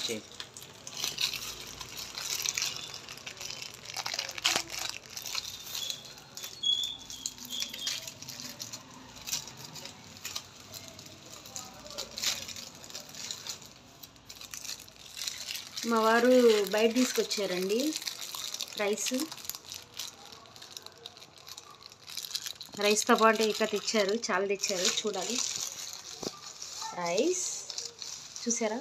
చేయి. మా వారు బయట తీసుకొచ్చారండి రైస్తో పాటు ఇంకా తెచ్చారు, చాలా తెచ్చారు. చూడాలి రైస్ చూసారా,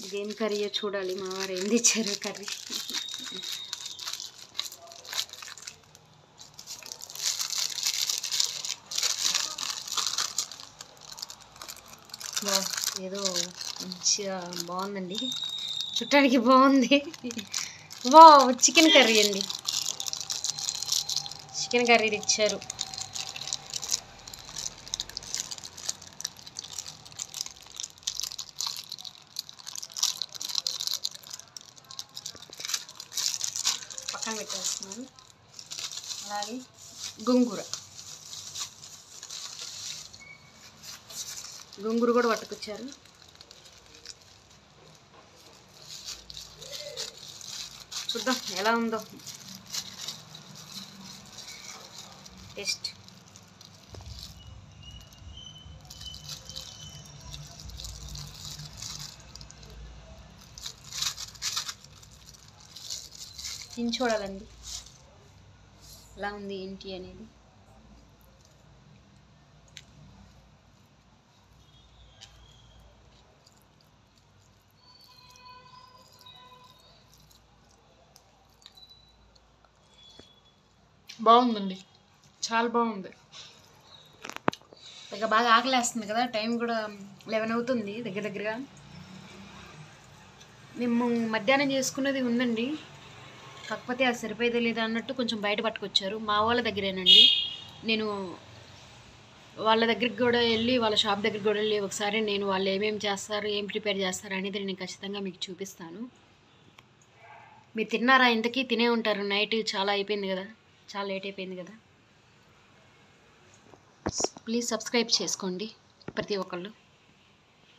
ఇదేం కర్రీయో చూడాలి. మా వారు ఏం తెచ్చారు కర్రీ. ఏదో మంచిగా బాగుందండి, చుట్టానికి బాగుంది. చికెన్ కర్రీ అండి, చికెన్ కర్రీ తెచ్చారు. పక్కన పెట్టేస్తున్నాను. అలాగే గోంగూర కూడా పట్టుకొచ్చారు. చూద్దాం ఎలా ఉందో టేస్ట్. తిని చూడాలండి ఎలా ఉంది ఏంటి అనేది. బాగుందండి, చాలా బాగుంది. ఇక బాగా ఆకలేస్తుంది కదా, టైం కూడా 11 అవుతుంది దగ్గరగా. మేము మధ్యాహ్నం చేసుకున్నది ఉందండి, కాకపోతే అది సరిపోయేదే లేదా అన్నట్టు కొంచెం బయట పట్టుకొచ్చారు. మా వాళ్ళ దగ్గరేనండి. నేను వాళ్ళ దగ్గరికి కూడా వెళ్ళి, వాళ్ళ షాప్ దగ్గరికి కూడా వెళ్ళి ఒకసారి నేను వాళ్ళు ఏమేమి చేస్తారు, ఏం ప్రిపేర్ చేస్తారు అనేది నేను ఖచ్చితంగా మీకు చూపిస్తాను. మీరు తిన్నారా? ఇంతకీ తినే ఉంటారు, నైట్ చాలా అయిపోయింది కదా, చాలా లేట్ అయిపోయింది కదా. ప్లీజ్ సబ్స్క్రైబ్ చేసుకోండి ప్రతి ఒక్కళ్ళు.